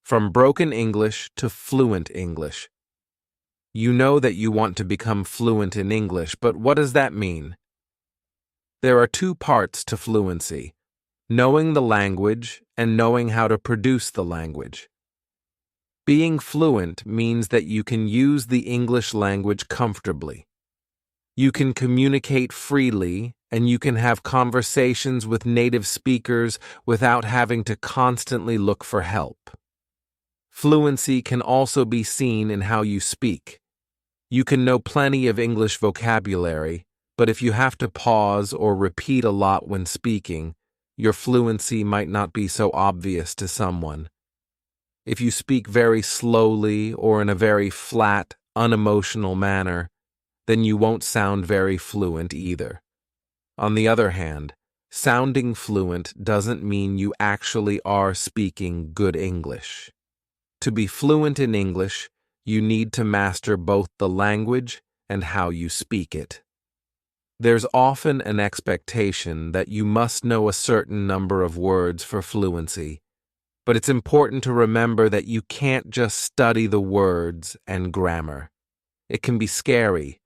From broken English to fluent English. You know that you want to become fluent in English, but what does that mean? There are two parts to fluency: knowing the language and knowing how to produce the language. Being fluent means that you can use the English language comfortably. You can communicate freely, and you can have conversations with native speakers without having to constantly look for help. Fluency can also be seen in how you speak. You can know plenty of English vocabulary, but if you have to pause or repeat a lot when speaking, your fluency might not be so obvious to someone. If you speak very slowly or in a very flat, unemotional manner, then you won't sound very fluent either. On the other hand, sounding fluent doesn't mean you actually are speaking good English. To be fluent in English, you need to master both the language and how you speak it. There's often an expectation that you must know a certain number of words for fluency, but it's important to remember that you can't just study the words and grammar. It can be scary,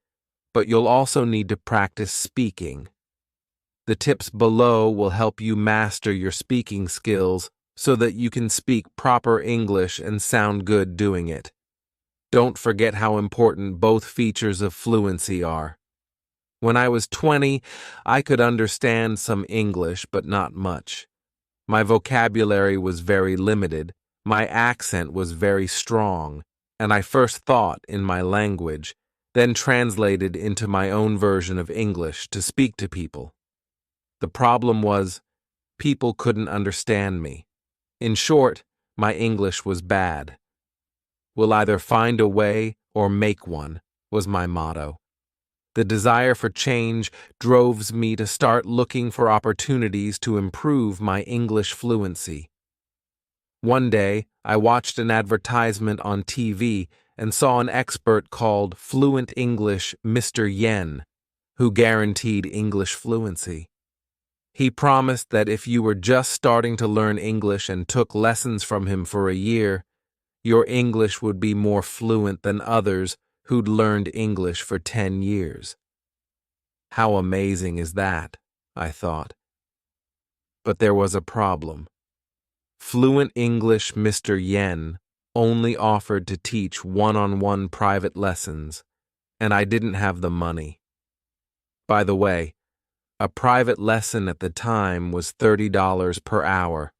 but you'll also need to practice speaking. The tips below will help you master your speaking skills so that you can speak proper English and sound good doing it. Don't forget how important both features of fluency are. When I was 20, I could understand some English, but not much. My vocabulary was very limited, my accent was very strong, and I first thought in my language, then translated into my own version of English to speak to people. The problem was, people couldn't understand me. In short, my English was bad. We'll either find a way or make one, was my motto. The desire for change drove me to start looking for opportunities to improve my English fluency. One day, I watched an advertisement on TV and saw an expert called Fluent English Mr. Yen, who guaranteed English fluency. He promised that if you were just starting to learn English and took lessons from him for a year, your English would be more fluent than others who'd learned English for 10 years. How amazing is that, I thought. But there was a problem. Fluent English Mr. Yen only offered to teach one-on-one private lessons, and I didn't have the money. By the way, a private lesson at the time was $30 per hour.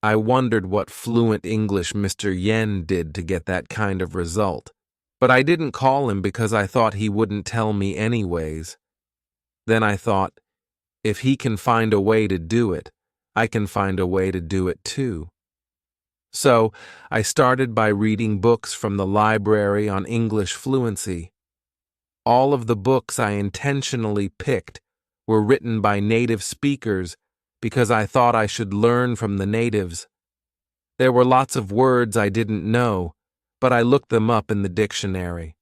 I wondered what Fluent English Mr. Yen did to get that kind of result, but I didn't call him because I thought he wouldn't tell me anyways. Then I thought, if he can find a way to do it, I can find a way to do it too. So I started by reading books from the library on English fluency. All of the books I intentionally picked were written by native speakers because I thought I should learn from the natives. There were lots of words I didn't know, but I looked them up in the dictionary.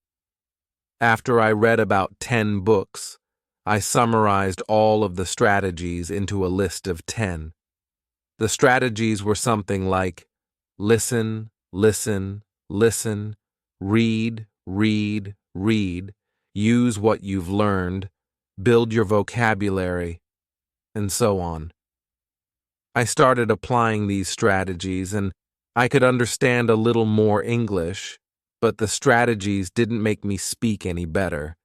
After I read about 10 books, I summarized all of the strategies into a list of 10. The strategies were something like listen, listen, listen, read, read, read, use what you've learned, build your vocabulary, and so on. I started applying these strategies, and I could understand a little more English, but the strategies didn't make me speak any better.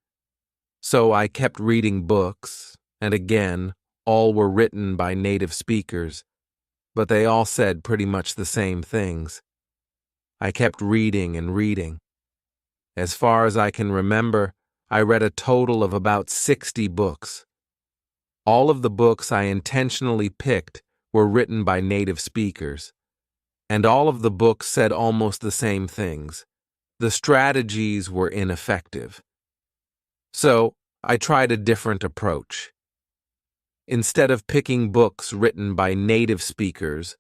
So I kept reading books, and again, all were written by native speakers, but they all said pretty much the same things. I kept reading and reading. As far as I can remember, I read a total of about 60 books. All of the books I intentionally picked were written by native speakers, and all of the books said almost the same things. The strategies were ineffective. So I tried a different approach. Instead of picking books written by native speakers,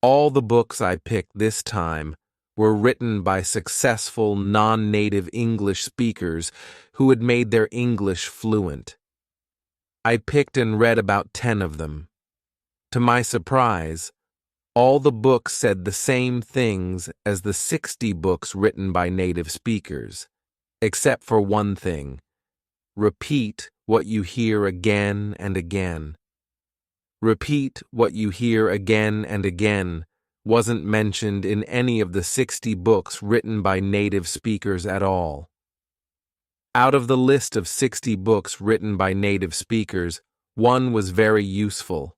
all the books I picked this time were written by successful non-native English speakers who had made their English fluent. I picked and read about 10 of them. To my surprise, All the books said the same things as the 60 books written by native speakers, except for one thing: repeat what you hear again and again. Repeat what you hear again and again wasn't mentioned in any of the 60 books written by native speakers at all. Out of the list of 60 books written by native speakers, one was very useful.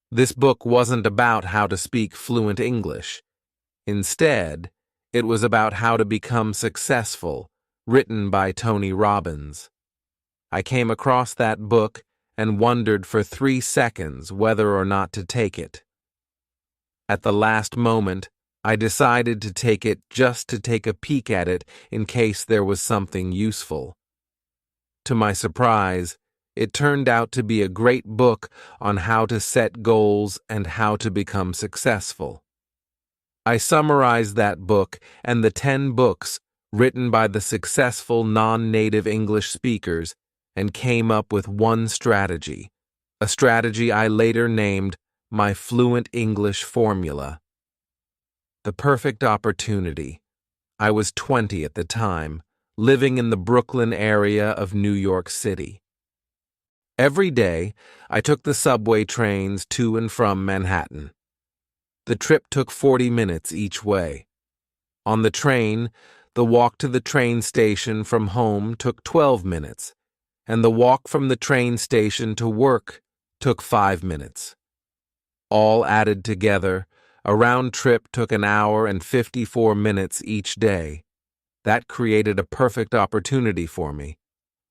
This book wasn't about how to speak fluent English. Instead, it was about how to become successful, written by Tony Robbins. I came across that book and wondered for 3 seconds whether or not to take it. At the last moment, I decided to take it just to take a peek at it in case there was something useful. To my surprise, it turned out to be a great book on how to set goals and how to become successful. I summarized that book and the 10 books written by the successful non-native English speakers and came up with one strategy, a strategy I later named my Fluent English formula. The perfect opportunity. I was 20 at the time, living in the Brooklyn area of New York City. Every day, I took the subway trains to and from Manhattan. The trip took 40 minutes each way. On the train, the walk to the train station from home took 12 minutes, and the walk from the train station to work took 5 minutes. All added together, a round trip took an hour and 54 minutes each day. That created a perfect opportunity for me.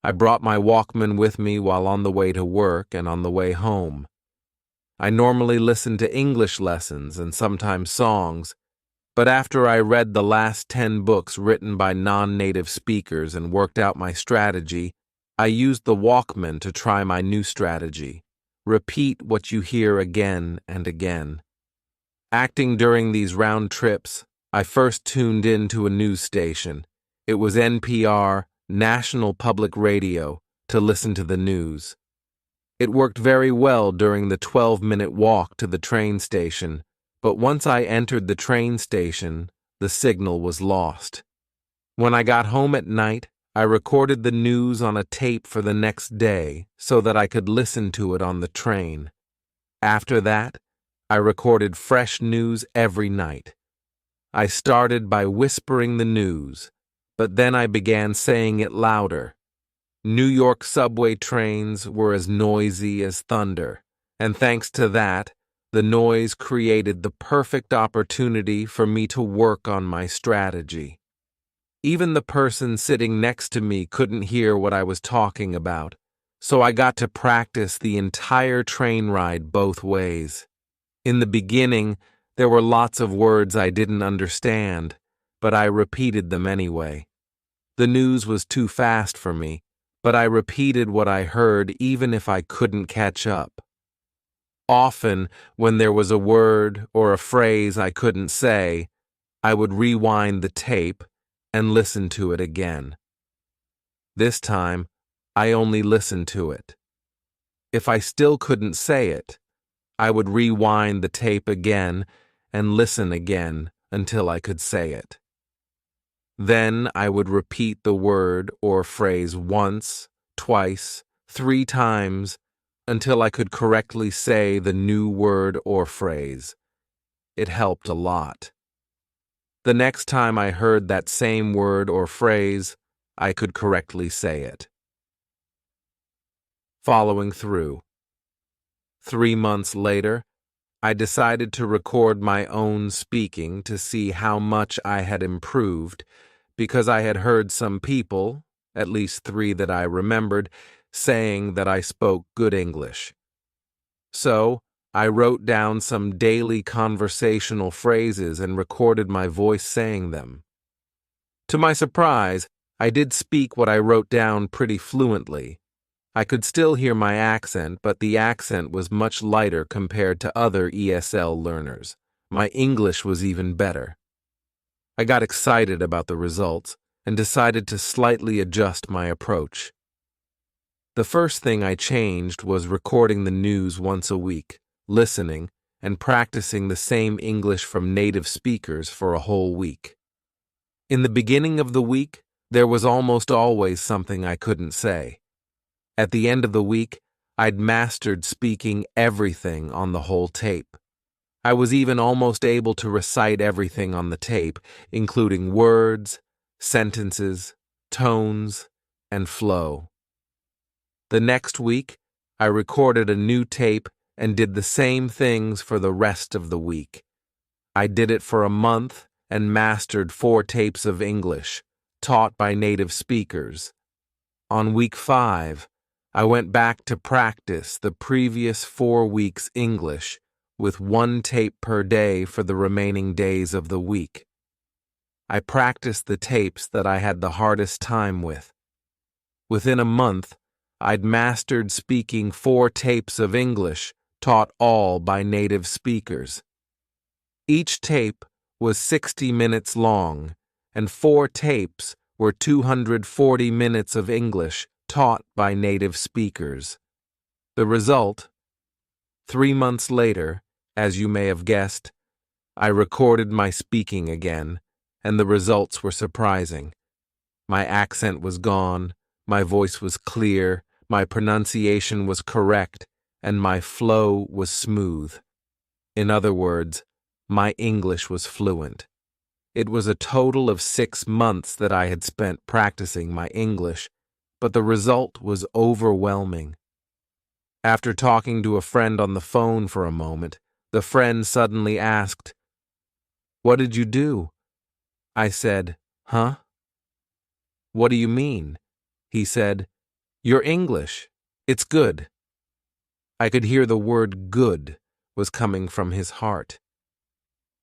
I brought my Walkman with me while on the way to work and on the way home. I normally listened to English lessons and sometimes songs, but after I read the last 10 books written by non-native speakers and worked out my strategy, I used the Walkman to try my new strategy. Repeat what you hear again and again. Acting during these round trips, I first tuned in to a news station. It was NPR, National Public Radio, to listen to the news. It worked very well during the 12-minute walk to the train station, but once I entered the train station, the signal was lost. When I got home at night, I recorded the news on a tape for the next day so that I could listen to it on the train. After that, I recorded fresh news every night. I started by whispering the news, but then I began saying it louder. New York subway trains were as noisy as thunder, and thanks to that, the noise created the perfect opportunity for me to work on my strategy. Even the person sitting next to me couldn't hear what I was talking about, so I got to practice the entire train ride both ways. In the beginning, there were lots of words I didn't understand, but I repeated them anyway. The news was too fast for me, but I repeated what I heard even if I couldn't catch up. Often, when there was a word or a phrase I couldn't say, I would rewind the tape and listen to it again. This time, I only listened to it. If I still couldn't say it, I would rewind the tape again and listen again until I could say it. Then I would repeat the word or phrase once, twice, 3 times until I could correctly say the new word or phrase. It helped a lot. The next time I heard that same word or phrase, I could correctly say it. Following through. 3 months later, I decided to record my own speaking to see how much I had improved, because I had heard some people, at least 3 that I remembered, saying that I spoke good English. So, I wrote down some daily conversational phrases and recorded my voice saying them. To my surprise, I did speak what I wrote down pretty fluently. I could still hear my accent, but the accent was much lighter compared to other ESL learners. My English was even better. I got excited about the results and decided to slightly adjust my approach. The first thing I changed was recording the news once a week, listening, and practicing the same English from native speakers for a whole week. In the beginning of the week, there was almost always something I couldn't say. At the end of the week, I'd mastered speaking everything on the whole tape. I was even almost able to recite everything on the tape, including words, sentences, tones, and flow. The next week, I recorded a new tape and did the same things for the rest of the week. I did it for a month and mastered 4 tapes of English, taught by native speakers. On week 5, I went back to practice the previous 4 weeks' English with 1 tape per day for the remaining days of the week. I practiced the tapes that I had the hardest time with. Within a month, I'd mastered speaking 4 tapes of English, taught all by native speakers. Each tape was 60 minutes long, and 4 tapes were 240 minutes of English taught by native speakers. The result? 3 months later, as you may have guessed, I recorded my speaking again, and the results were surprising. My accent was gone, my voice was clear, my pronunciation was correct, and my flow was smooth. In other words, my English was fluent. It was a total of 6 months that I had spent practicing my English, but the result was overwhelming. After talking to a friend on the phone for a moment, the friend suddenly asked, "What did you do?" I said, "Huh?" "What do you mean?" He said, "Your English. It's good." I could hear the word good was coming from his heart.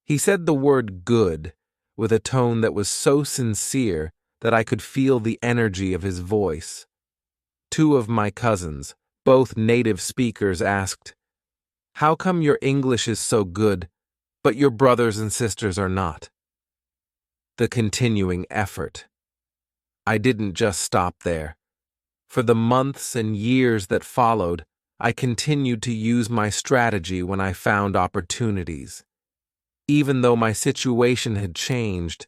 He said the word good with a tone that was so sincere that I could feel the energy of his voice. 2 of my cousins, both native speakers, asked, "How come your English is so good, but your brothers and sisters are not?" The continuing effort. I didn't just stop there. For the months and years that followed, I continued to use my strategy when I found opportunities. Even though my situation had changed,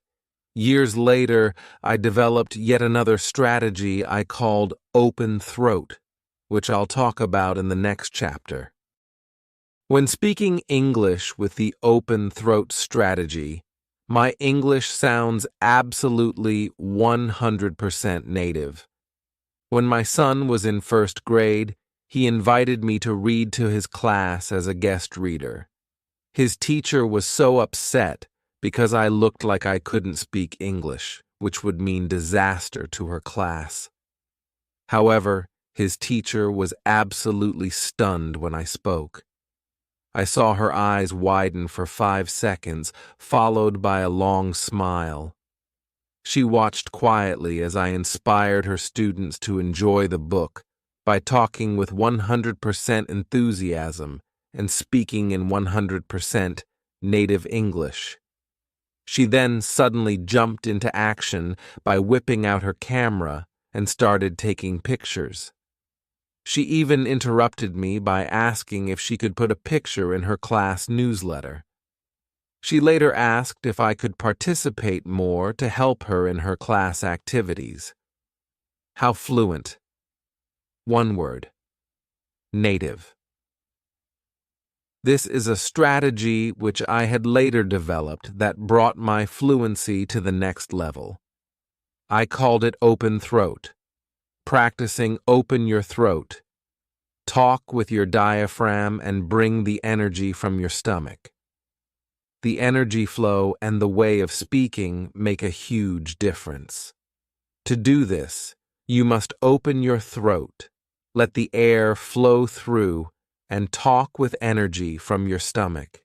years later I developed yet another strategy I called open throat, which I'll talk about in the next chapter. When speaking English with the open throat strategy, my English sounds absolutely 100% native. When my son was in 1st grade, he invited me to read to his class as a guest reader. His teacher was so upset because I looked like I couldn't speak English, which would mean disaster to her class. However, his teacher was absolutely stunned when I spoke. I saw her eyes widen for 5 seconds, followed by a long smile. She watched quietly as I inspired her students to enjoy the book by talking with 100% enthusiasm and speaking in 100% native English. She then suddenly jumped into action by whipping out her camera and started taking pictures. She even interrupted me by asking if she could put a picture in her class newsletter. She later asked if I could participate more to help her in her class activities. How fluent. 1 word. Native. This is a strategy which I had later developed that brought my fluency to the next level. I called it open throat. Practicing open your throat. Talk with your diaphragm and bring the energy from your stomach. The energy flow and the way of speaking make a huge difference. To do this, you must open your throat, let the air flow through, and talk with energy from your stomach.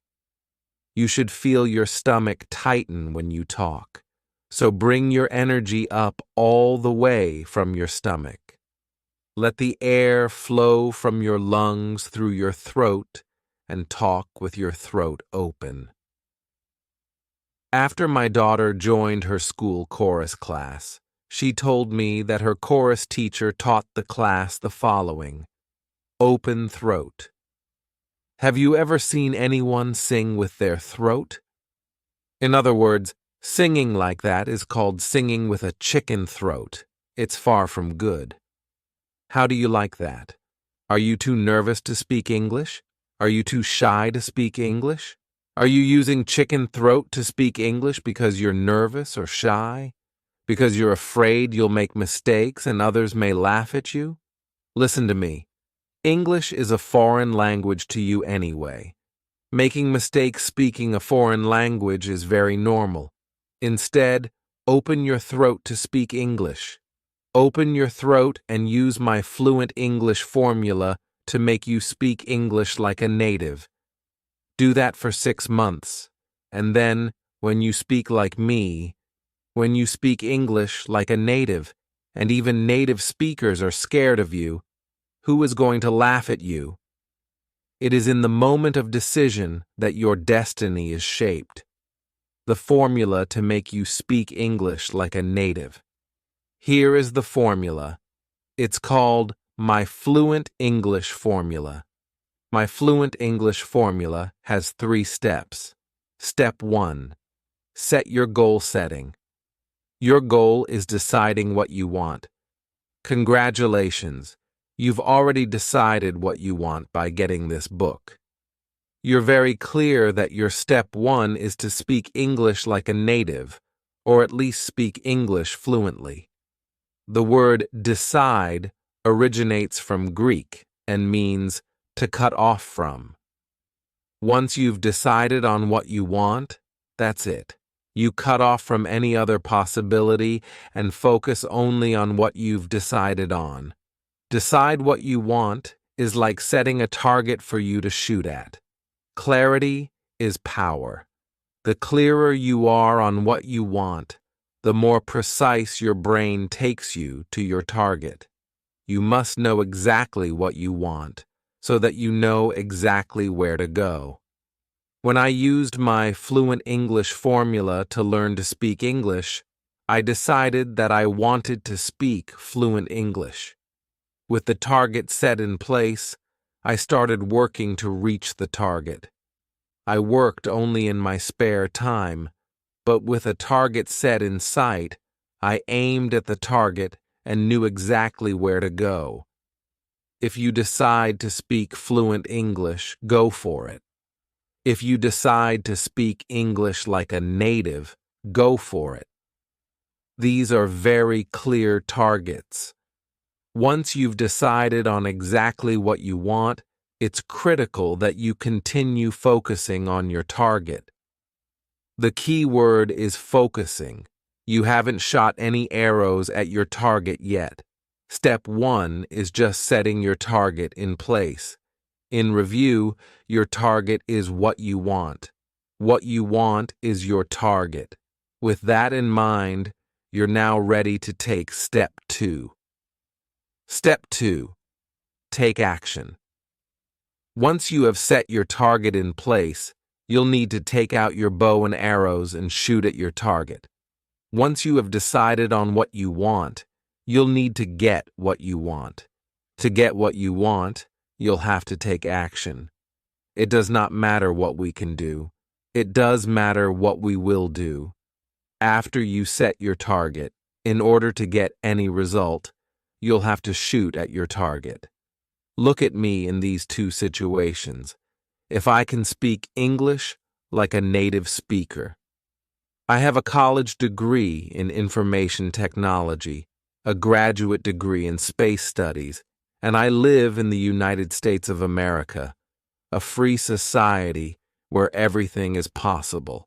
You should feel your stomach tighten when you talk, so bring your energy up all the way from your stomach. Let the air flow from your lungs through your throat and talk with your throat open. After my daughter joined her school chorus class, she told me that her chorus teacher taught the class the following: open throat. Have you ever seen anyone sing with their throat? In other words, singing like that is called singing with a chicken throat. It's far from good. How do you like that? Are you too nervous to speak English? Are you too shy to speak English? Are you using chicken throat to speak English because you're nervous or shy? Because you're afraid you'll make mistakes and others may laugh at you? Listen to me. English is a foreign language to you anyway. Making mistakes speaking a foreign language is very normal. Instead, open your throat to speak English. Open your throat and use my Fluent English formula to make you speak English like a native. Do that for 6 months, and then, when you speak like me, when you speak English like a native, and even native speakers are scared of you, who is going to laugh at you? It is in the moment of decision that your destiny is shaped. The formula to make you speak English like a native. Here is the formula. It's called my Fluent English formula. My Fluent English formula has 3 steps. Step 1. Set your goal setting. Your goal is deciding what you want. Congratulations. You've already decided what you want by getting this book. You're very clear that your step 1 is to speak English like a native, or at least speak English fluently. The word decide originates from Greek and means to cut off from. Once you've decided on what you want, that's it. You cut off from any other possibility and focus only on what you've decided on. Decide what you want is like setting a target for you to shoot at. Clarity is power. The clearer you are on what you want, the more precise your brain takes you to your target. You must know exactly what you want, so that you know exactly where to go. When I used my Fluent English formula to learn to speak English, I decided that I wanted to speak fluent English. With the target set in place, I started working to reach the target. I worked only in my spare time, but with a target set in sight, I aimed at the target and knew exactly where to go. If you decide to speak fluent English, go for it. If you decide to speak English like a native, go for it. These are very clear targets. Once you've decided on exactly what you want, it's critical that you continue focusing on your target. The key word is focusing. You haven't shot any arrows at your target yet. Step 1 is just setting your target in place. In review, your target is what you want. What you want is your target. With that in mind, you're now ready to take step 2. Step 2. Take action. Once you have set your target in place, you'll need to take out your bow and arrows and shoot at your target. Once you have decided on what you want, you'll need to get what you want. To get what you want, you'll have to take action. It does not matter what we can do. It does matter what we will do. After you set your target, in order to get any result, you'll have to shoot at your target. Look at me in these 2 situations. If I can speak English like a native speaker. I have a college degree in information technology, a graduate degree in space studies, and I live in the United States of America, a free society where everything is possible.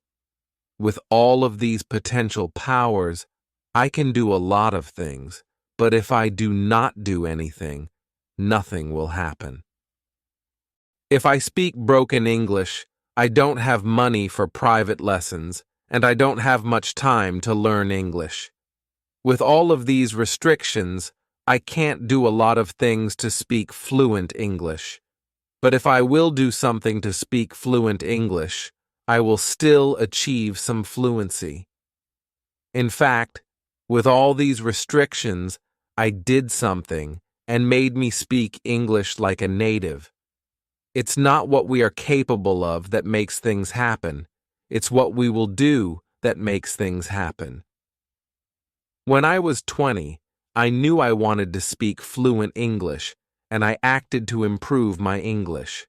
With all of these potential powers, I can do a lot of things, but if I do not do anything, nothing will happen. If I speak broken English, I don't have money for private lessons, and I don't have much time to learn English. With all of these restrictions, I can't do a lot of things to speak fluent English. But if I will do something to speak fluent English, I will still achieve some fluency. In fact, with all these restrictions, I did something and made me speak English like a native. It's not what we are capable of that makes things happen. It's what we will do that makes things happen. When I was 20, I knew I wanted to speak fluent English, and I acted to improve my English.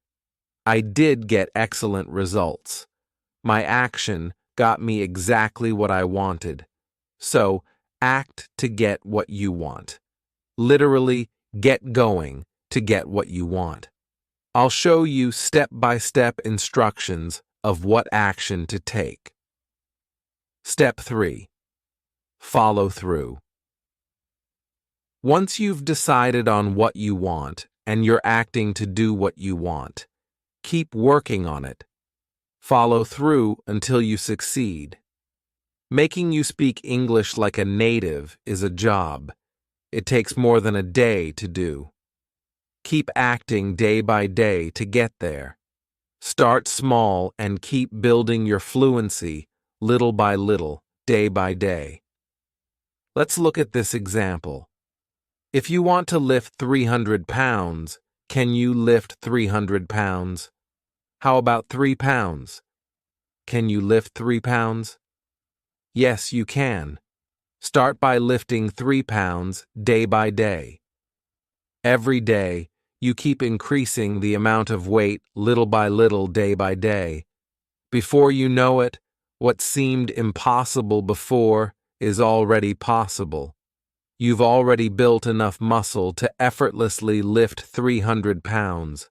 I did get excellent results. My action got me exactly what I wanted. So, act to get what you want. Literally, get going to get what you want. I'll show you step-by-step instructions of what action to take. Step 3. Follow through. Once you've decided on what you want and you're acting to do what you want, keep working on it. Follow through until you succeed. Making you speak English like a native is a job. It takes more than a day to do. Keep acting day by day to get there. Start small and keep building your fluency little by little, day by day. Let's look at this example. If you want to lift 300 pounds, can you lift 300 pounds? How about 3 pounds? Can you lift 3 pounds? Yes, you can. Start by lifting 3 pounds day by day. Every day, you keep increasing the amount of weight little by little, day by day. Before you know it, what seemed impossible before is already possible. You've already built enough muscle to effortlessly lift 300 pounds.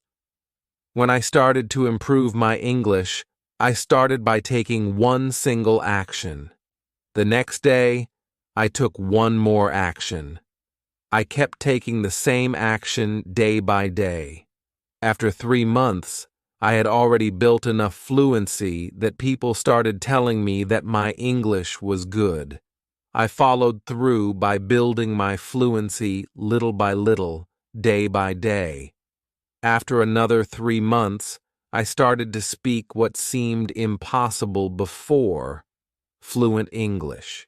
When I started to improve my English, I started by taking one single action. The next day, I took one more action. I kept taking the same action day by day. After 3 months, I had already built enough fluency that people started telling me that my English was good. I followed through by building my fluency little by little, day by day. After another 3 months, I started to speak what seemed impossible before, fluent English.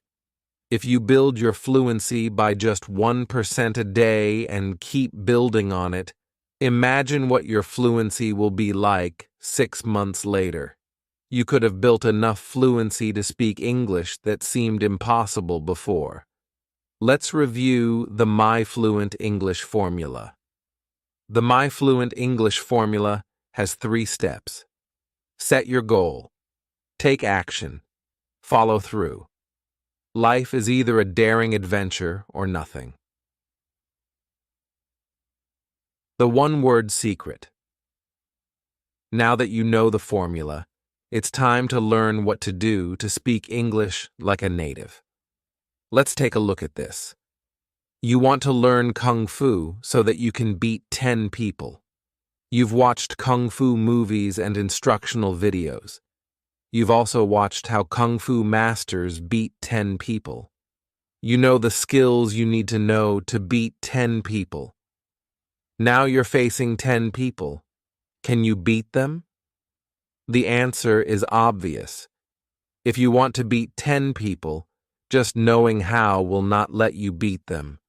If you build your fluency by just 1% a day and keep building on it, imagine what your fluency will be like 6 months later. You could have built enough fluency to speak English that seemed impossible before. Let's review the My Fluent English formula. The My Fluent English formula has 3 steps. Set your goal. Take action. Follow through. Life is either a daring adventure or nothing. The one-word secret. Now that you know the formula, it's time to learn what to do to speak English like a native. Let's take a look at this. You want to learn Kung Fu so that you can beat 10 people. You've watched Kung Fu movies and instructional videos. You've also watched how Kung Fu masters beat 10 people. You know the skills you need to know to beat 10 people. Now you're facing 10 people. Can you beat them? The answer is obvious. If you want to beat 10 people, just knowing how will not let you beat them.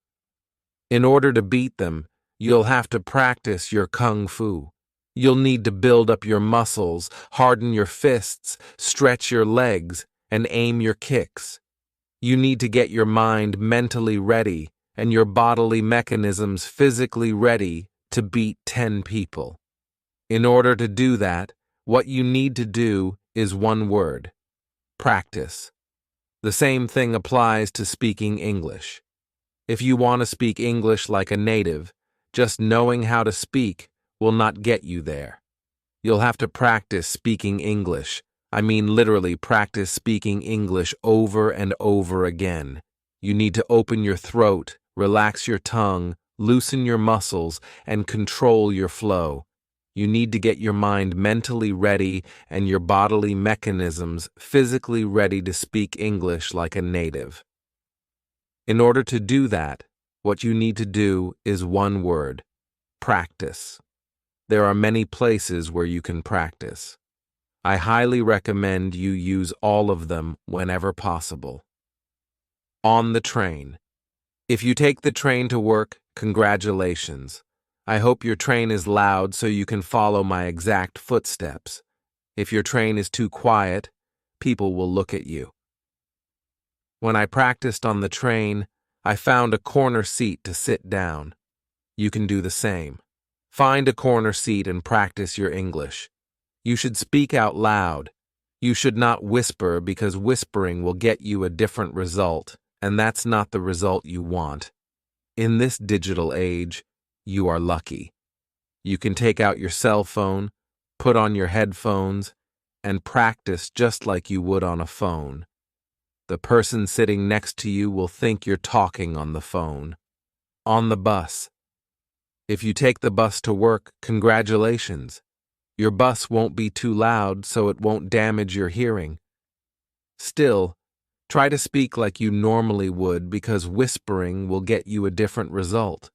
In order to beat them, you'll have to practice your Kung Fu. You'll need to build up your muscles, harden your fists, stretch your legs, and aim your kicks. You need to get your mind mentally ready and your bodily mechanisms physically ready to beat 10 people. In order to do that, what you need to do is one word: practice. The same thing applies to speaking English. If you want to speak English like a native, just knowing how to speak will not get you there. You'll have to practice speaking English. I mean literally practice speaking English over and over again. You need to open your throat, relax your tongue, loosen your muscles, and control your flow. You need to get your mind mentally ready and your bodily mechanisms physically ready to speak English like a native. In order to do that, what you need to do is one word: practice. There are many places where you can practice. I highly recommend you use all of them whenever possible. On the train. If you take the train to work, congratulations. I hope your train is loud so you can follow my exact footsteps. If your train is too quiet, people will look at you. When I practiced on the train, I found a corner seat to sit down. You can do the same. Find a corner seat and practice your English. You should speak out loud. You should not whisper because whispering will get you a different result, and that's not the result you want. In this digital age, you are lucky. You can take out your cell phone, put on your headphones, and practice just like you would on a phone. The person sitting next to you will think you're talking on the phone. On the bus. If you take the bus to work, congratulations. Your bus won't be too loud so it won't damage your hearing. Still, try to speak like you normally would because whispering will get you a different result.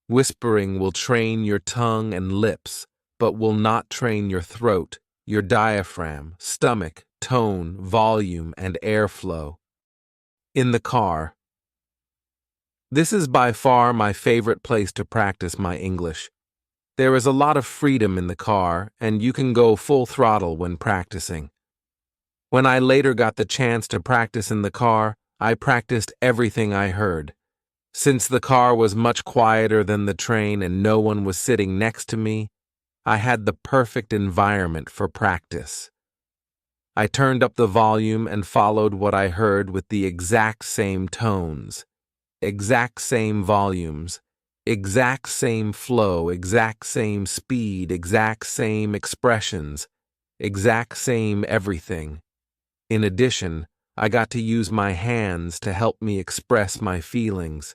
Whispering will train your tongue and lips, but will not train your throat, your diaphragm, stomach, tone, volume, and airflow. In the car. This is by far my favorite place to practice my English. There is a lot of freedom in the car, and you can go full throttle when practicing. When I later got the chance to practice in the car, I practiced everything I heard. Since the car was much quieter than the train and no one was sitting next to me, I had the perfect environment for practice. I turned up the volume and followed what I heard with the exact same tones, exact same volumes, exact same flow, exact same speed, exact same expressions, exact same everything. In addition, I got to use my hands to help me express my feelings.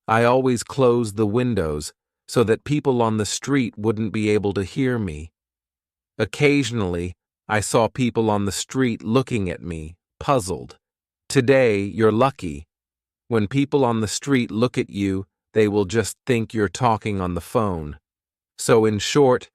I always closed the windows so that people on the street wouldn't be able to hear me. Occasionally, I saw people on the street looking at me, puzzled. Today, you're lucky. When people on the street look at you, they will just think you're talking on the phone. So in short,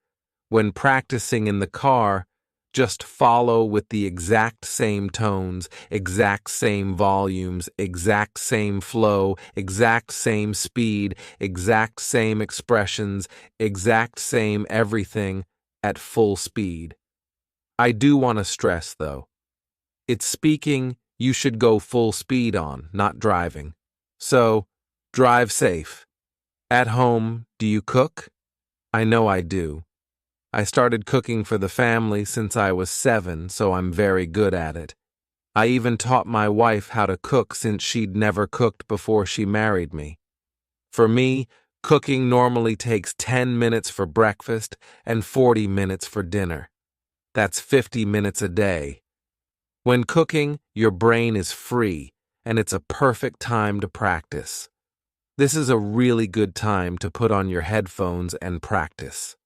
when practicing in the car, just follow with the exact same tones, exact same volumes, exact same flow, exact same speed, exact same expressions, exact same everything at full speed. I do want to stress, though, it's speaking you should go full speed on, not driving. So, drive safe. At home, do you cook? I know I do. I started cooking for the family since I was 7, so I'm very good at it. I even taught my wife how to cook since she'd never cooked before she married me. For me, cooking normally takes 10 minutes for breakfast and 40 minutes for dinner. That's 50 minutes a day. When cooking, your brain is free, and it's a perfect time to practice. This is a really good time to put on your headphones and practice.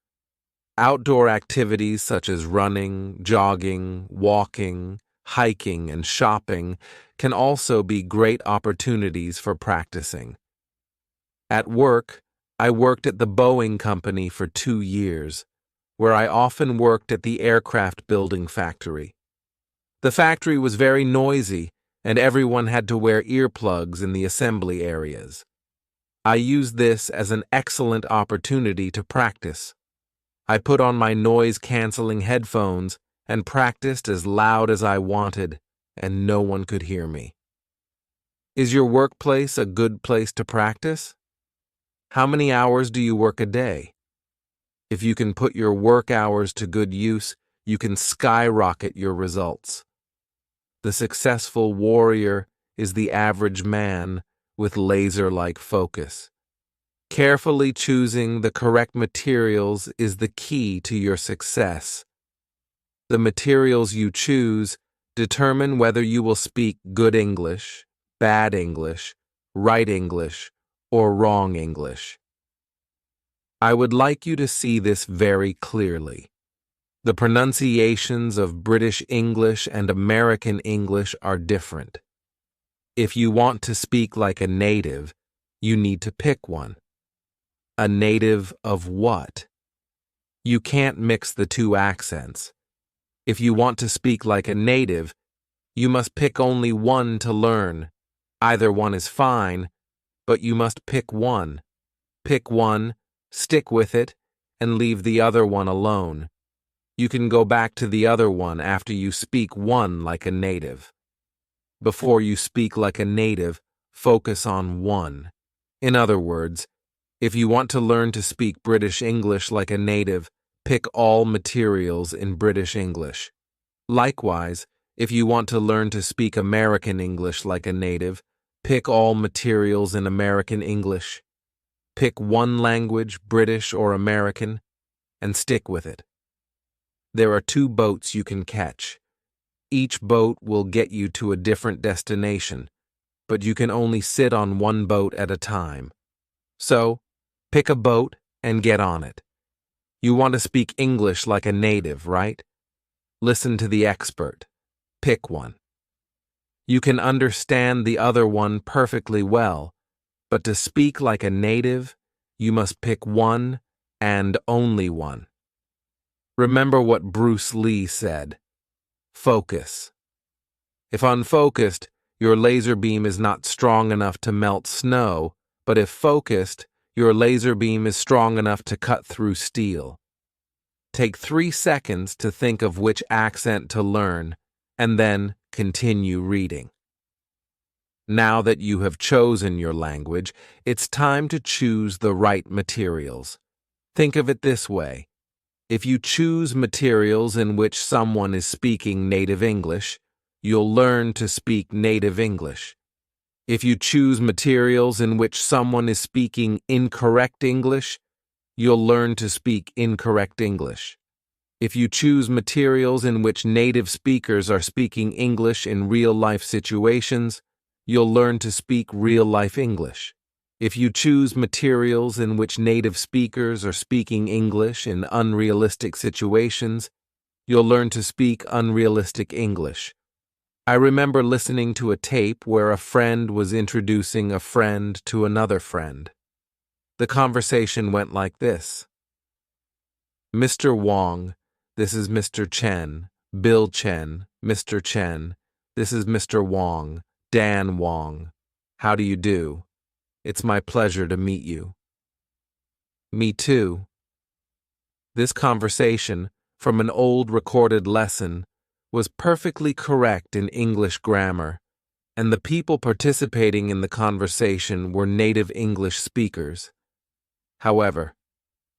Outdoor activities such as running, jogging, walking, hiking, and shopping can also be great opportunities for practicing. At work, I worked at the Boeing company for 2 years, where I often worked at the aircraft building factory. The factory was very noisy, and everyone had to wear earplugs in the assembly areas. I used this as an excellent opportunity to practice. I put on my noise-canceling headphones and practiced as loud as I wanted, and no one could hear me. Is your workplace a good place to practice? How many hours do you work a day? If you can put your work hours to good use, you can skyrocket your results. The successful warrior is the average man with laser-like focus. Carefully choosing the correct materials is the key to your success. The materials you choose determine whether you will speak good English, bad English, right English, or wrong English. I would like you to see this very clearly. The pronunciations of British English and American English are different. If you want to speak like a native, you need to pick one. A native of what? You can't mix the two accents. If you want to speak like a native, you must pick only one to learn. Either one is fine, but you must pick one. Pick one, stick with it, and leave the other one alone. You can go back to the other one after you speak one like a native. Before you speak like a native, focus on one. In other words, if you want to learn to speak British English like a native, pick all materials in British English. Likewise, if you want to learn to speak American English like a native, pick all materials in American English. Pick one language, British or American, and stick with it. There are 2 boats you can catch. Each boat will get you to a different destination, but you can only sit on one boat at a time. So, pick a boat and get on it. You want to speak English like a native, right? Listen to the expert. Pick one. You can understand the other one perfectly well, but to speak like a native, you must pick one and only one. Remember what Bruce Lee said. Focus. If unfocused, your laser beam is not strong enough to melt snow, but if focused, your laser beam is strong enough to cut through steel. Take 3 seconds to think of which accent to learn, and then continue reading. Now that you have chosen your language, it's time to choose the right materials. Think of it this way. If you choose materials in which someone is speaking native English, you'll learn to speak native English. If you choose materials in which someone is speaking incorrect English, you'll learn to speak incorrect English. If you choose materials in which native speakers are speaking English in real-life situations, you'll learn to speak real-life English. If you choose materials in which native speakers are speaking English in unrealistic situations, you'll learn to speak unrealistic English. I remember listening to a tape where a friend was introducing a friend to another friend. The conversation went like this. Mr. Wong, this is Mr. Chen. Bill Chen, Mr. Chen. This is Mr. Wong, Dan Wong. How do you do? It's my pleasure to meet you. Me too. This conversation, from an old recorded lesson, was perfectly correct in English grammar, and the people participating in the conversation were native English speakers. However,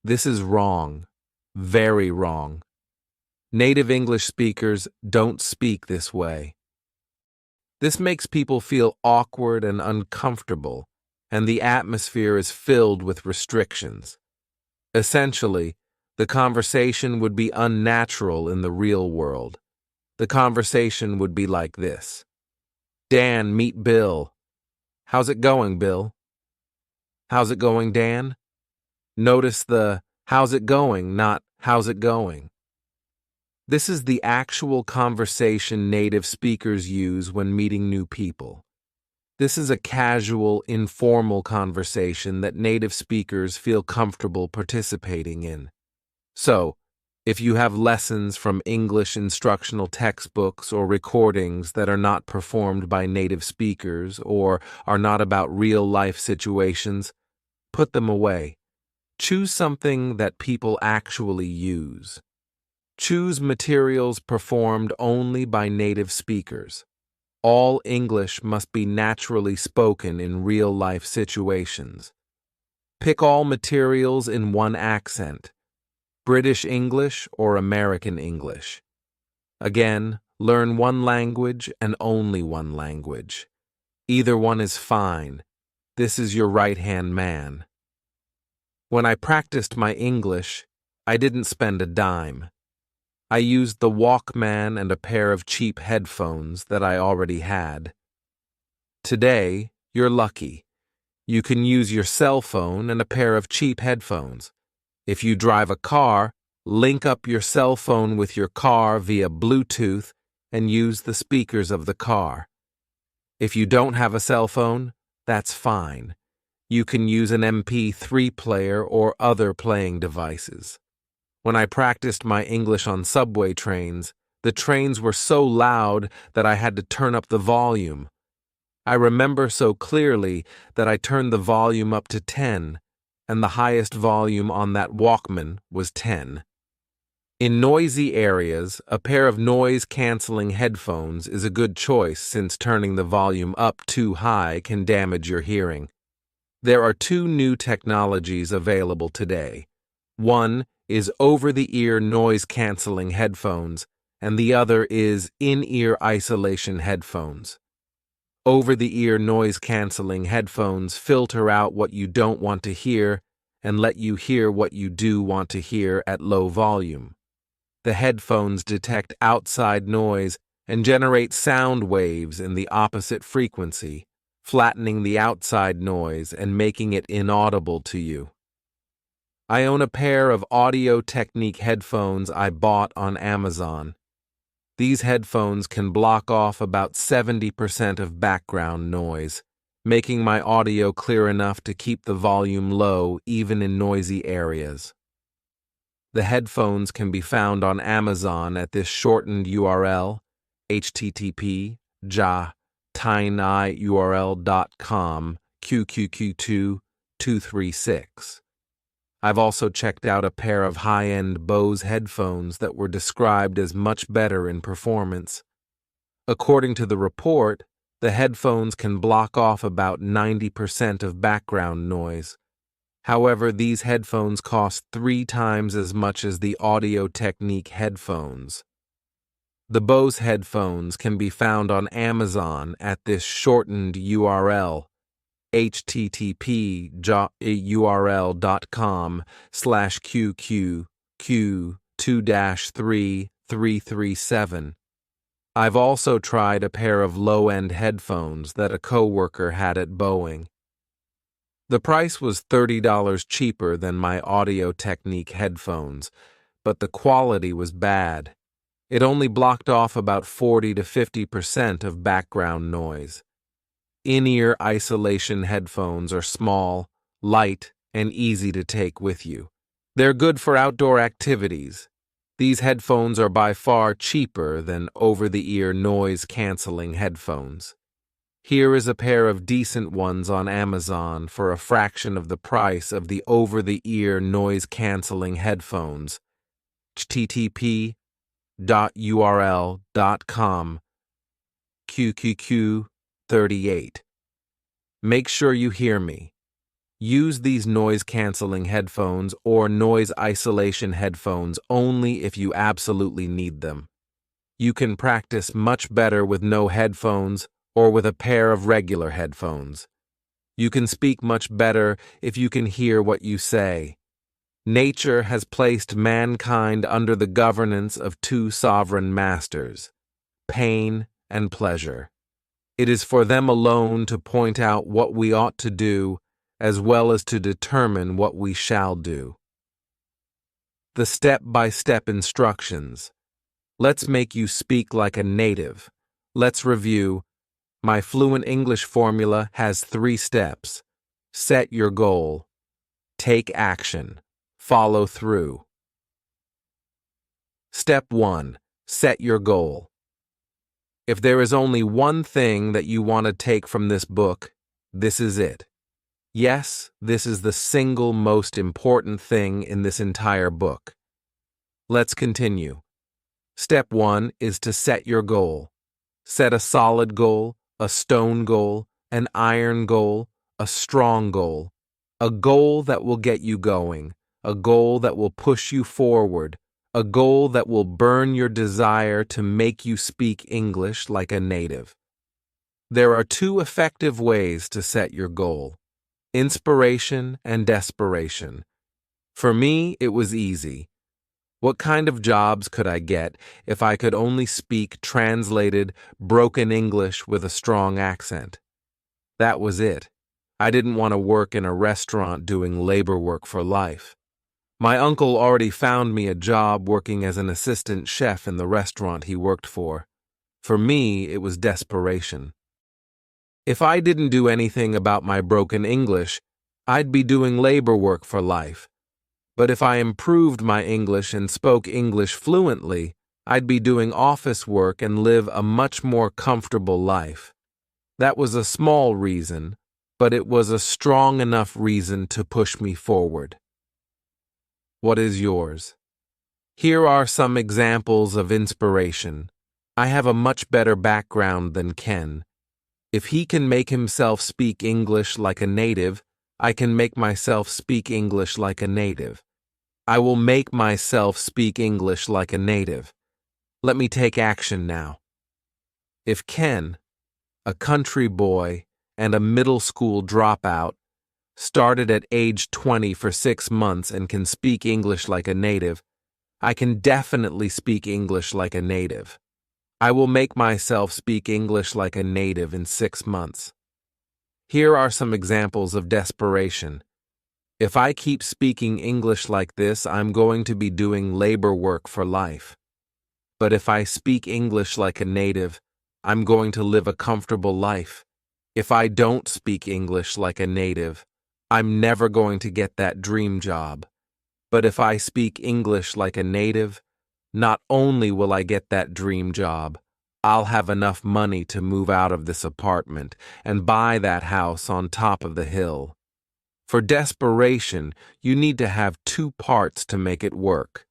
this is wrong, very wrong. Native English speakers don't speak this way. This makes people feel awkward and uncomfortable, and the atmosphere is filled with restrictions. Essentially, the conversation would be unnatural in the real world. The conversation would be like this. Dan, meet Bill. How's it going, Bill? How's it going, Dan? Notice the how's it going, not how's it going. This is the actual conversation native speakers use when meeting new people. This is a casual, informal conversation that native speakers feel comfortable participating in. So, if you have lessons from English instructional textbooks or recordings that are not performed by native speakers or are not about real-life situations, put them away. Choose something that people actually use. Choose materials performed only by native speakers. All English must be naturally spoken in real-life situations. Pick all materials in one accent, British English or American English. Again, learn one language and only one language. Either one is fine. This is your right-hand man. When I practiced my English, I didn't spend a dime. I used the Walkman and a pair of cheap headphones that I already had. Today, you're lucky. You can use your cell phone and a pair of cheap headphones. If you drive a car, link up your cell phone with your car via Bluetooth and use the speakers of the car. If you don't have a cell phone, that's fine. You can use an MP3 player or other playing devices. When I practiced my English on subway trains, the trains were so loud that I had to turn up the volume. I remember so clearly that I turned the volume up to 10. and the highest volume on that Walkman was 10. In noisy areas, a pair of noise-canceling headphones is a good choice since turning the volume up too high can damage your hearing. There are two new technologies available today. One is over-the-ear noise-canceling headphones, and the other is in-ear isolation headphones. Over-the-ear noise-canceling headphones filter out what you don't want to hear and let you hear what you do want to hear at low volume. The headphones detect outside noise and generate sound waves in the opposite frequency, flattening the outside noise and making it inaudible to you. I own a pair of Audio Technique headphones I bought on Amazon. These headphones can block off about 70% of background noise, making my audio clear enough to keep the volume low even in noisy areas. The headphones can be found on Amazon at this shortened URL, http://tinyurl.com QQQ2 236. I've also checked out a pair of high-end Bose headphones that were described as much better in performance. According to the report, the headphones can block off about 90% of background noise. However, these headphones cost 3 times as much as the Audio Technique headphones. The Bose headphones can be found on Amazon at this shortened URL, http://url.com/QQQ2-3337. I've also tried a pair of low-end headphones that a coworker had at Boeing. The price was $30 cheaper than my Audio Technique headphones, but the quality was bad. It only blocked off about 40 to 50% of background noise. In-ear isolation headphones are small, light, and easy to take with you. They're good for outdoor activities. These headphones are by far cheaper than over-the-ear noise-canceling headphones. Here is a pair of decent ones on Amazon for a fraction of the price of the over-the-ear noise-canceling headphones. http://url.com QQQ38. Make sure you hear me. Use these noise-canceling headphones or noise isolation headphones only if you absolutely need them. You can practice much better with no headphones or with a pair of regular headphones. You can speak much better if you can hear what you say. Nature has placed mankind under the governance of 2 sovereign masters, pain and pleasure. It is for them alone to point out what we ought to do, as well as to determine what we shall do. The step-by-step instructions. Let's make you speak like a native. Let's review. My Fluent English formula has 3 steps. Set your goal. Take action. Follow through. Step 1. Set your goal. If there is only one thing that you want to take from this book, this is it. Yes, this is the single most important thing in this entire book. Let's continue. Step 1 is to set your goal. Set a solid goal, a stone goal, an iron goal, a strong goal. A goal that will get you going, a goal that will push you forward, a goal that will burn your desire to make you speak English like a native. There are 2 effective ways to set your goal: inspiration and desperation. For me, it was easy. What kind of jobs could I get if I could only speak translated, broken English with a strong accent? That was it. I didn't want to work in a restaurant doing labor work for life. My uncle already found me a job working as an assistant chef in the restaurant he worked for. For me, it was desperation. If I didn't do anything about my broken English, I'd be doing labor work for life. But if I improved my English and spoke English fluently, I'd be doing office work and live a much more comfortable life. That was a small reason, but it was a strong enough reason to push me forward. What is yours? Here are some examples of inspiration. I have a much better background than Ken. If he can make himself speak English like a native, I can make myself speak English like a native. I will make myself speak English like a native. Let me take action now. If Ken, a country boy and a middle school dropout, started at age 20 for 6 months and can speak English like a native, I can definitely speak English like a native. I will make myself speak English like a native in 6 months. Here are some examples of desperation. If I keep speaking English like this, I'm going to be doing labor work for life. But if I speak English like a native, I'm going to live a comfortable life. If I don't speak English like a native, I'm never going to get that dream job. But if I speak English like a native, not only will I get that dream job, I'll have enough money to move out of this apartment and buy that house on top of the hill. For desperation, you need to have 2 parts to make it work.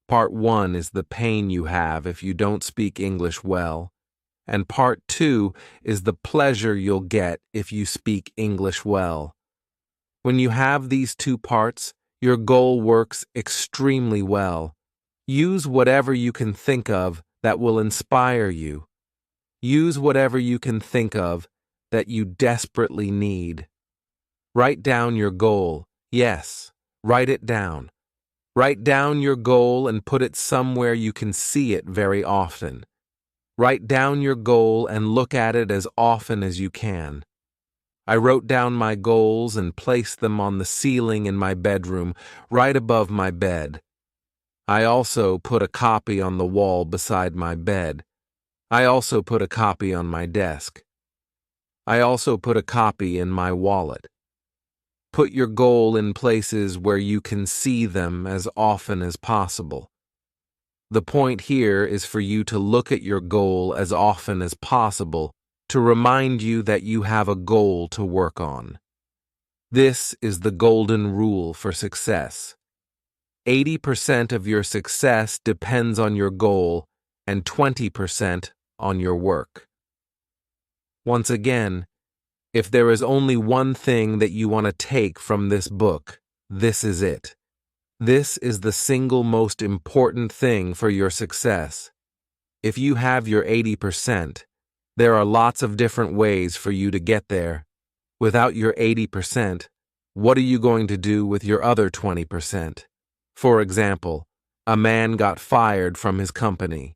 Part 1 is the pain you have if you don't speak English well, and Part 2 is the pleasure you'll get if you speak English well. When you have these 2 parts, your goal works extremely well. Use whatever you can think of that will inspire you. Use whatever you can think of that you desperately need. Write down your goal. Yes, write it down. Write down your goal and put it somewhere you can see it very often. Write down your goal and look at it as often as you can. I wrote down my goals and placed them on the ceiling in my bedroom, right above my bed. I also put a copy on the wall beside my bed. I also put a copy on my desk. I also put a copy in my wallet. Put your goal in places where you can see them as often as possible. The point here is for you to look at your goal as often as possible to remind you that you have a goal to work on. This is the golden rule for success. 80% of your success depends on your goal and 20% on your work. Once again, if there is only one thing that you want to take from this book, this is it. This is the single most important thing for your success. If you have your 80%, there are lots of different ways for you to get there. Without your 80%, what are you going to do with your other 20%? For example, a man got fired from his company.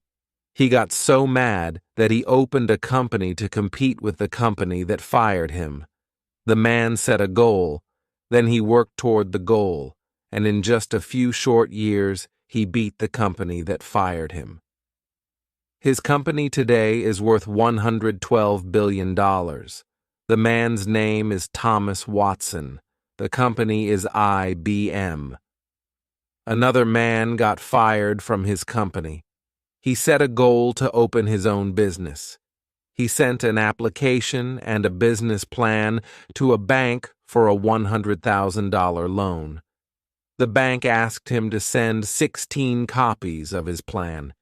He got so mad that he opened a company to compete with the company that fired him. The man set a goal, then he worked toward the goal, and in just a few short years, he beat the company that fired him. His company today is worth $112 billion. The man's name is Thomas Watson. The company is IBM. Another man got fired from his company. He set a goal to open his own business. He sent an application and a business plan to a bank for a $100,000 loan. The bank asked him to send 16 copies of his plan.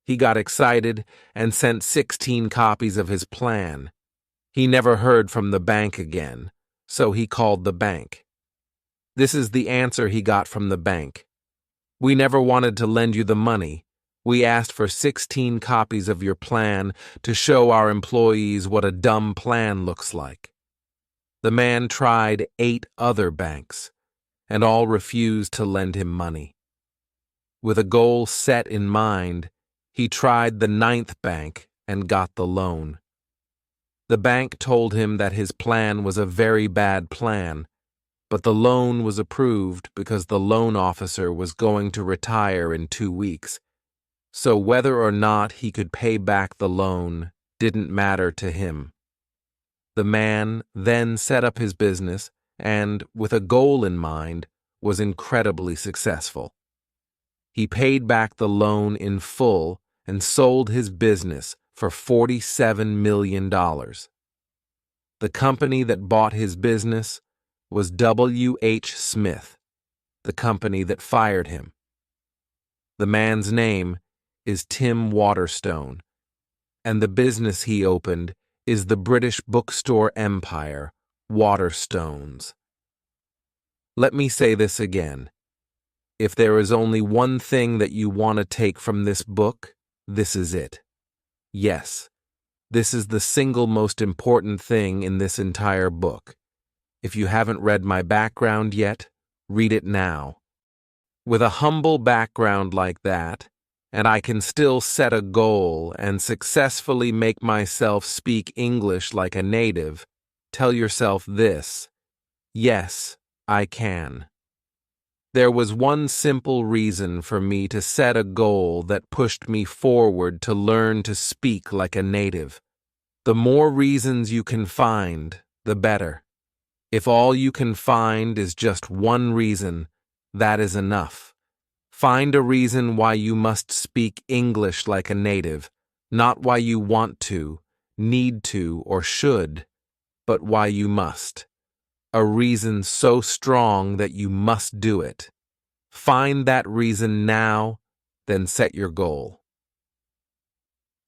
He got excited and sent 16 copies of his plan. He never heard from the bank again, so he called the bank. This is the answer he got from the bank. We never wanted to lend you the money. We asked for 16 copies of your plan to show our employees what a dumb plan looks like. The man tried 8 other banks, and all refused to lend him money. With a goal set in mind, he tried the 9th bank and got the loan. The bank told him that his plan was a very bad plan, but the loan was approved because the loan officer was going to retire in 2 weeks. So whether or not he could pay back the loan didn't matter to him. The man then set up his business and, with a goal in mind, was incredibly successful. He paid back the loan in full and sold his business for $47 million. The company that bought his business was W.H. Smith, the company that fired him. The man's name is Tim Waterstone, and the business he opened is the British bookstore empire, Waterstones. Let me say this again. If there is only one thing that you want to take from this book, this is it. Yes, this is the single most important thing in this entire book. If you haven't read my background yet, read it now. With a humble background like that, and I can still set a goal and successfully make myself speak English like a native, tell yourself this: yes, I can. There was one simple reason for me to set a goal that pushed me forward to learn to speak like a native. The more reasons you can find, the better. If all you can find is just one reason, that is enough. Find a reason why you must speak English like a native, not why you want to, need to, or should, but why you must. A reason so strong that you must do it. Find that reason now, then set your goal.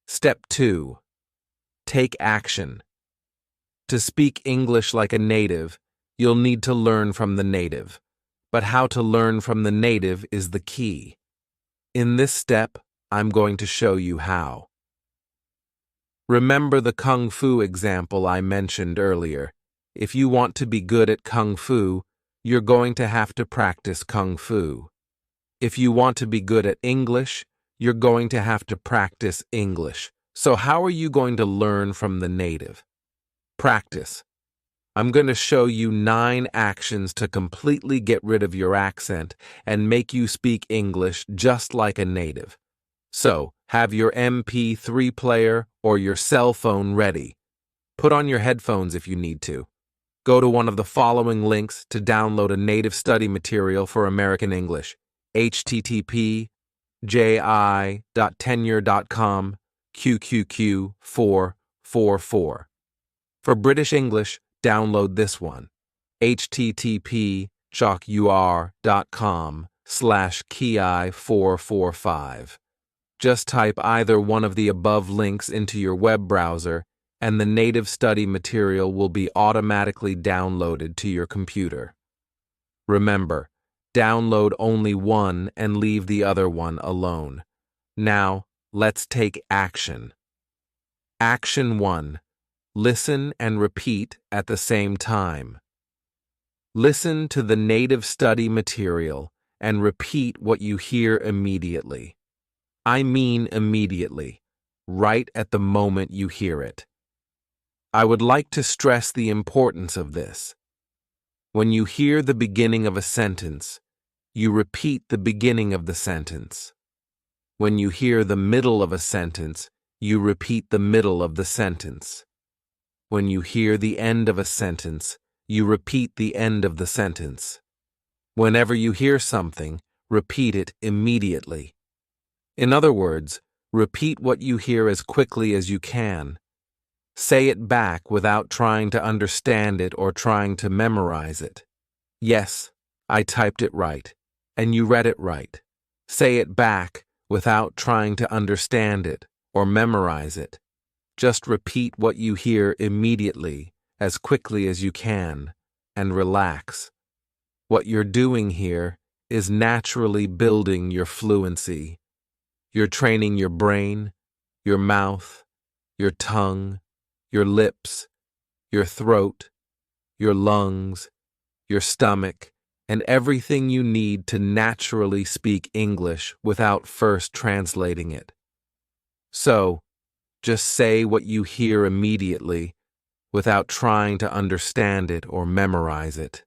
Step 2. Take action. To speak English like a native, you'll need to learn from the native. But how to learn from the native is the key. In this step, I'm going to show you how. Remember the Kung Fu example I mentioned earlier. If you want to be good at Kung Fu, you're going to have to practice Kung Fu. If you want to be good at English, you're going to have to practice English. So how are you going to learn from the native? Practice. I'm going to show you 9 actions to completely get rid of your accent and make you speak English just like a native. So, have your MP3 player or your cell phone ready. Put on your headphones if you need to. Go to one of the following links to download a native study material for American English. http://ji.tenure.com QQQ444. For British English, download this one. http://chalkur.com/ki445. Just type either one of the above links into your web browser, and the native study material will be automatically downloaded to your computer. Remember, download only one and leave the other one alone. Now, let's take action. Action 1. Listen and repeat at the same time. Listen to the native study material and repeat what you hear immediately. I mean immediately, right at the moment you hear it. I would like to stress the importance of this. When you hear the beginning of a sentence, you repeat the beginning of the sentence. When you hear the middle of a sentence, you repeat the middle of the sentence. When you hear the end of a sentence, you repeat the end of the sentence. Whenever you hear something, repeat it immediately. In other words, repeat what you hear as quickly as you can. Say it back without trying to understand it or trying to memorize it. Yes, I typed it right, and you read it right. Say it back without trying to understand it or memorize it. Just repeat what you hear immediately, as quickly as you can, and relax. What you're doing here is naturally building your fluency. You're training your brain, your mouth, your tongue, your lips, your throat, your lungs, your stomach, and everything you need to naturally speak English without first translating it. So, just say what you hear immediately without trying to understand it or memorize it.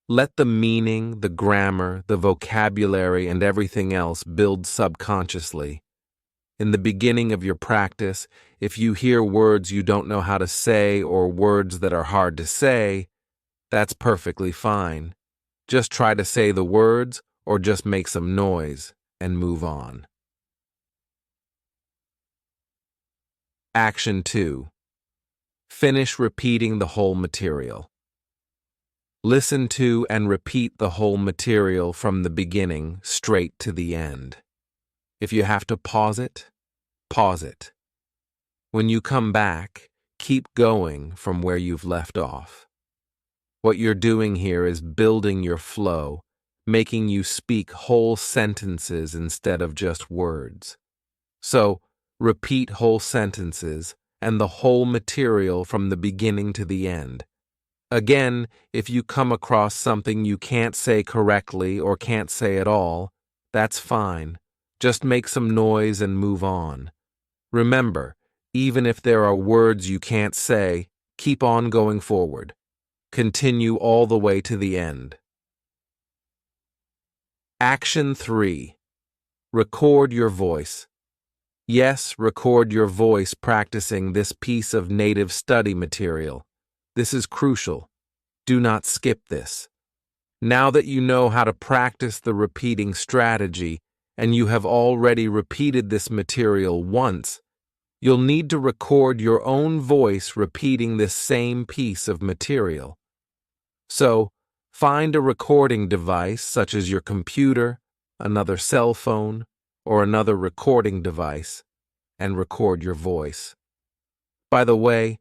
Let the meaning, the grammar, the vocabulary, and everything else build subconsciously. In the beginning of your practice, if you hear words you don't know how to say or words that are hard to say, that's perfectly fine. Just try to say the words or just make some noise and move on. Action 2. Finish repeating the whole material. Listen to and repeat the whole material from the beginning straight to the end. If you have to pause it, pause it. When you come back, keep going from where you've left off. What you're doing here is building your flow, making you speak whole sentences instead of just words. So, repeat whole sentences and the whole material from the beginning to the end. Again, if you come across something you can't say correctly or can't say at all, that's fine. Just make some noise and move on. Remember, even if there are words you can't say, keep on going forward. Continue all the way to the end. Action 3. Record your voice. Yes, record your voice practicing this piece of native study material. This is crucial. Do not skip this. Now that you know how to practice the repeating strategy, and you have already repeated this material once, you'll need to record your own voice repeating this same piece of material. So, find a recording device such as your computer, another cell phone, or another recording device, and record your voice. By the way,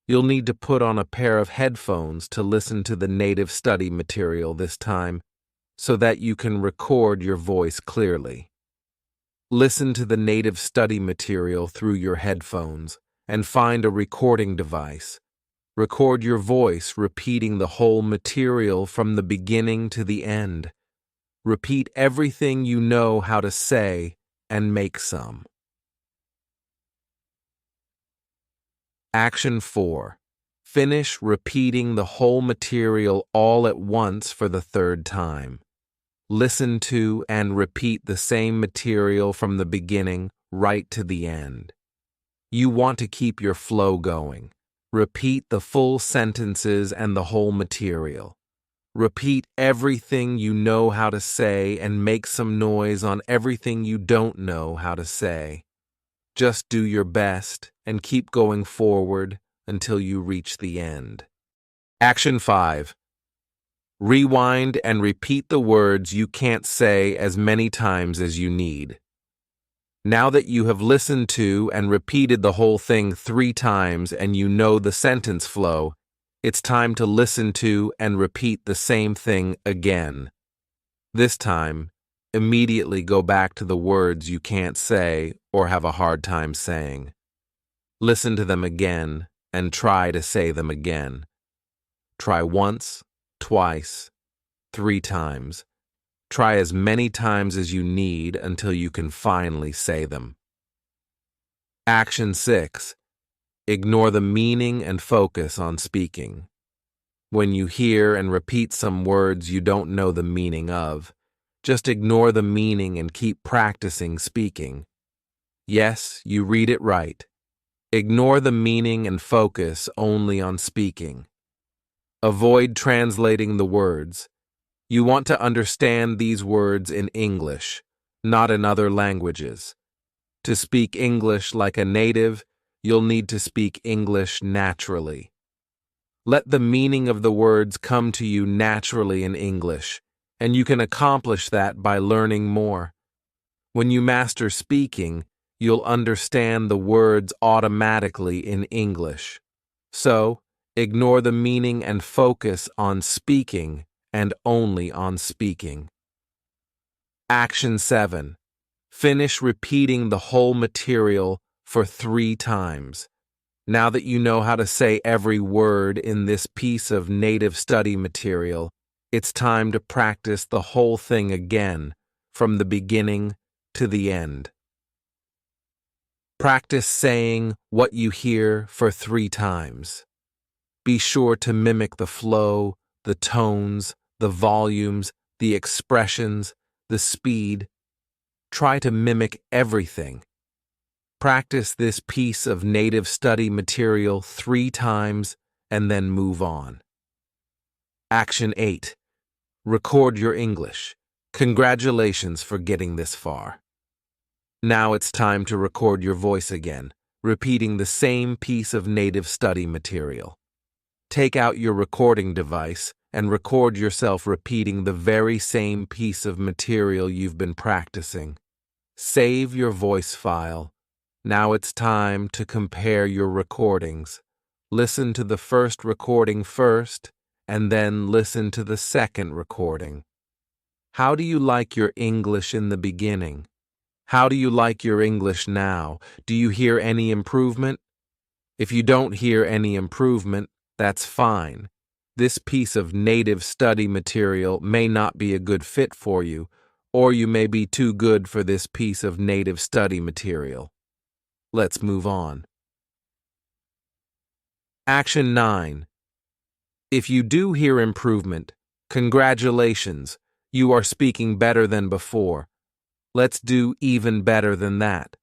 you'll need to put on a pair of headphones to listen to the native study material this time, so that you can record your voice clearly. Listen to the native study material through your headphones and find a recording device. Record your voice repeating the whole material from the beginning to the end. Repeat everything you know how to say and make some. Action 4. Finish repeating the whole material all at once for the third time. Listen to and repeat the same material from the beginning right to the end. You want to keep your flow going. Repeat the full sentences and the whole material. Repeat everything you know how to say and make some noise on everything you don't know how to say. Just do your best and keep going forward until you reach the end. Action 5. Rewind and repeat the words you can't say as many times as you need. Now that you have listened to and repeated the whole thing 3 times and you know the sentence flow, it's time to listen to and repeat the same thing again. This time, immediately go back to the words you can't say or have a hard time saying. Listen to them again and try to say them again. Try once, twice, 3 times. Try as many times as you need until you can finally say them. Action 6. Ignore the meaning and focus on speaking. When you hear and repeat some words you don't know the meaning of, just ignore the meaning and keep practicing speaking. Yes, you read it right. Ignore the meaning and focus only on speaking. Avoid translating the words. You want to understand these words in English, not in other languages. To speak English like a native, you'll need to speak English naturally. Let the meaning of the words come to you naturally in English, and you can accomplish that by learning more. When you master speaking, you'll understand the words automatically in English. So, ignore the meaning and focus on speaking and only on speaking. Action 7. Finish repeating the whole material for 3 times. Now that you know how to say every word in this piece of native study material, it's time to practice the whole thing again, from the beginning to the end. Practice saying what you hear for 3 times. Be sure to mimic the flow, the tones, the volumes, the expressions, the speed. Try to mimic everything. Practice this piece of native study material 3 times and then move on. Action 8. Record your English. Congratulations for getting this far. Now it's time to record your voice again. repeating the same piece of native study material. Take out your recording device and record yourself repeating the very same piece of material you've been practicing. Save your voice file. Now it's time to compare your recordings. Listen to the first recording first, and then listen to the second recording. How do you like your English in the beginning? How do you like your English now? Do you hear any improvement? If you don't hear any improvement, that's fine. This piece of native study material may not be a good fit for you, or you may be too good for this piece of native study material. Let's move on. Action 9. If you do hear improvement, congratulations, you are speaking better than before. Let's do even better than that.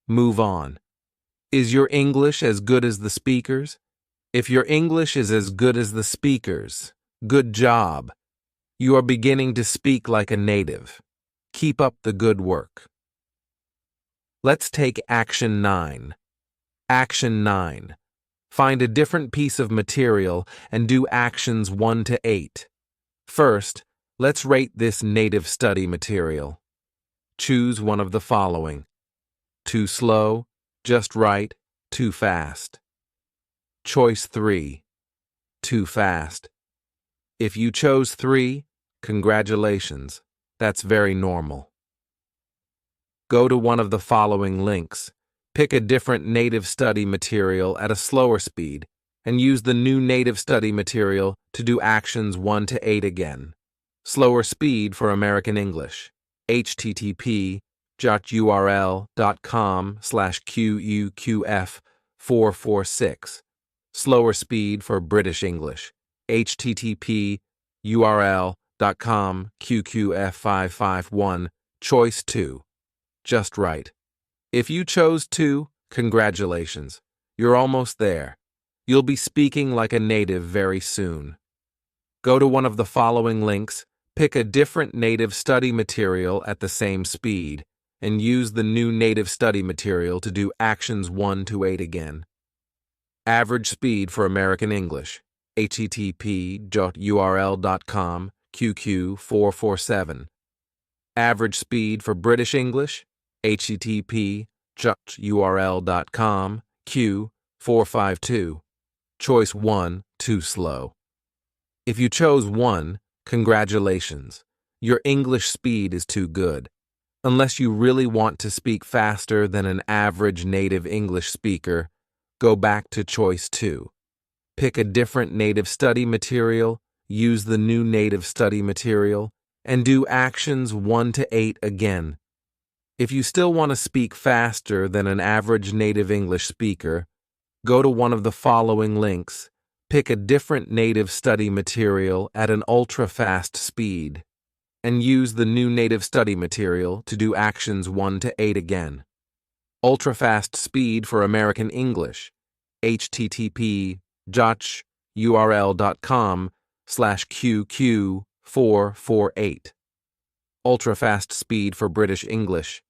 Move on. Is your English as good as the speakers? If your English is as good as the speakers, good job. You are beginning to speak like a native. Keep up the good work. Let's take Action 9. Action 9. Find a different piece of material and do actions 1 to 8. First, let's rate this native study material. Choose one of the following: too slow, just right, too fast. Choice 3. Too fast. If you chose 3, congratulations. That's very normal. Go to one of the following links. Pick a different native study material at a slower speed and use the new native study material to do actions 1 to 8 again. Slower speed for American English. http://url.com/QUQF446. Slower speed for British English. http://url.com/QQF551. Choice 2. Just right. If you chose 2, congratulations. You're almost there. You'll be speaking like a native very soon. Go to one of the following links, pick a different native study material at the same speed, and use the new native study material to do actions 1 to 8 again. Average speed for American English. http://url.com/QQ447. Average speed for British English. http://url.com/Q452. Choice 1, too slow. If you chose 1, congratulations. Your English speed is too good. Unless you really want to speak faster than an average native English speaker, go back to choice 2. Pick a different native study material, use the new native study material, and do actions 1 to 8 again. If you still want to speak faster than an average native English speaker, go to one of the following links, pick a different native study material at an ultra-fast speed, and use the new native study material to do actions 1 to 8 again. Ultra-fast speed for American English. http://url.com/QQ448. Ultra-fast speed for British English.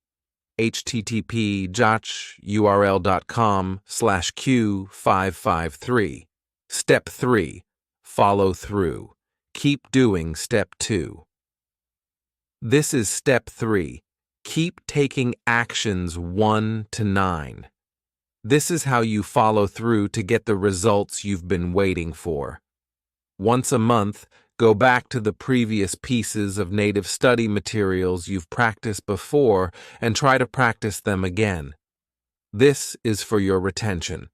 http://url.com/Q553. Step 3. Follow through. Keep doing Step 2. This is Step 3. Keep taking actions 1 to 9. This is how you follow through to get the results you've been waiting for. Once a month, go back to the previous pieces of native study materials you've practiced before and try to practice them again. This is for your retention.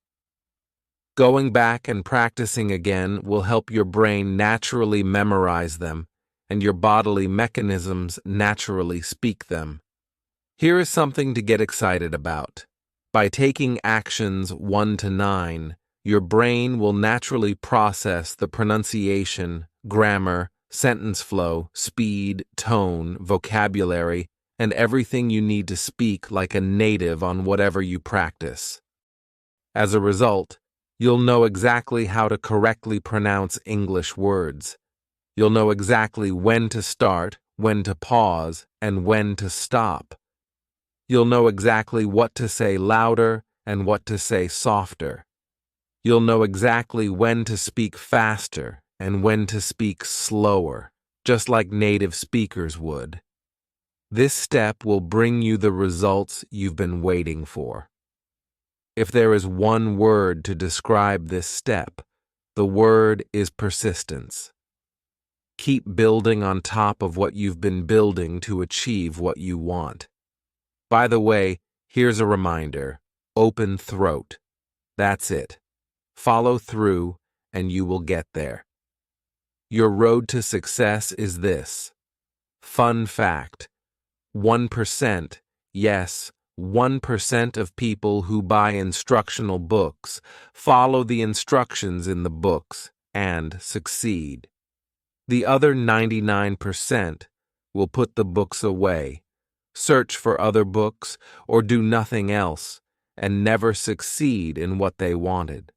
Going back and practicing again will help your brain naturally memorize them and your bodily mechanisms naturally speak them. Here is something to get excited about. By taking actions 1 to 9, your brain will naturally process the pronunciation, grammar, sentence flow, speed, tone, vocabulary, and everything you need to speak like a native on whatever you practice. As a result, you'll know exactly how to correctly pronounce English words. You'll know exactly when to start, when to pause, and when to stop. You'll know exactly what to say louder and what to say softer. You'll know exactly when to speak faster and when to speak slower, just like native speakers would. This step will bring you the results you've been waiting for. If there is one word to describe this step, the word is persistence. Keep building on top of what you've been building to achieve what you want. By the way, here's a reminder: open throat. That's it. Follow through, and you will get there. Your road to success is this. Fun fact: 1%, yes, 1% of people who buy instructional books follow the instructions in the books and succeed. The other 99% will put the books away, search for other books, or do nothing else, and never succeed in what they wanted.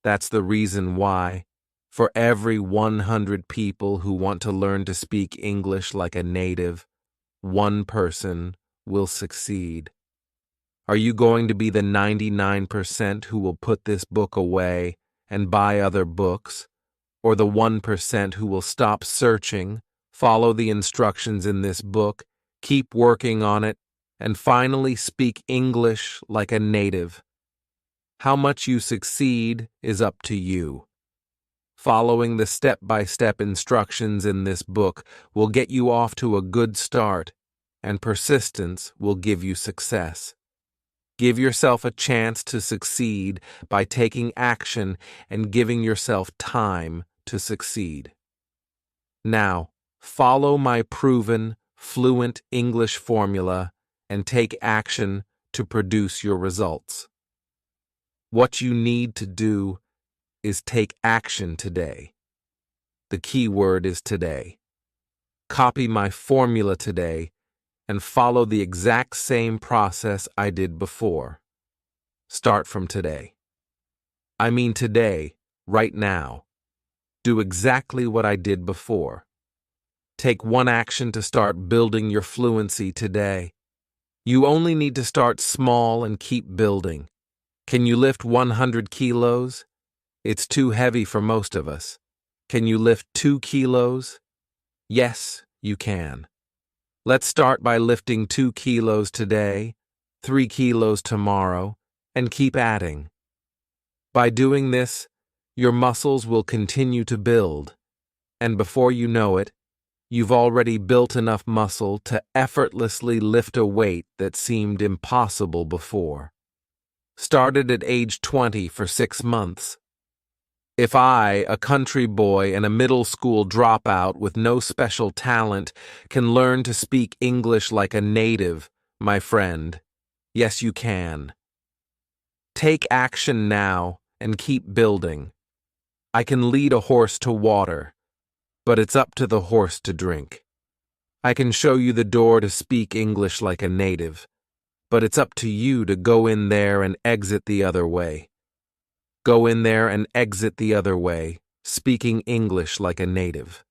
That's the reason why, for every 100 people who want to learn to speak English like a native, one person will succeed. Are you going to be the 99% who will put this book away and buy other books, or the 1% who will stop searching, follow the instructions in this book, keep working on it, and finally speak English like a native? How much you succeed is up to you. Following the step-by-step instructions in this book will get you off to a good start, and persistence will give you success. Give yourself a chance to succeed by taking action and giving yourself time to succeed. Now, follow my proven, fluent English formula and take action to produce your results. What you need to do is take action today. The key word is today. Copy my formula today and follow the exact same process I did before. Start from today. I mean today, right now. Do exactly what I did before. Take one action to start building your fluency today. You only need to start small and keep building. Can you lift 100 kilos? It's too heavy for most of us. Can you lift 2 kilos? Yes, you can. Let's start by lifting 2 kilos today, 3 kilos tomorrow, and keep adding. By doing this, your muscles will continue to build, and before you know it, you've already built enough muscle to effortlessly lift a weight that seemed impossible before. Started at age 20 for 6 months. If I, a country boy and a middle school dropout with no special talent, can learn to speak English like a native, my friend, yes, you can. Take action now and keep building. I can lead a horse to water, but it's up to the horse to drink. I can show you the door to speak English like a native, but it's up to you to go in there and exit the other way. Go in there and exit the other way, speaking English like a native.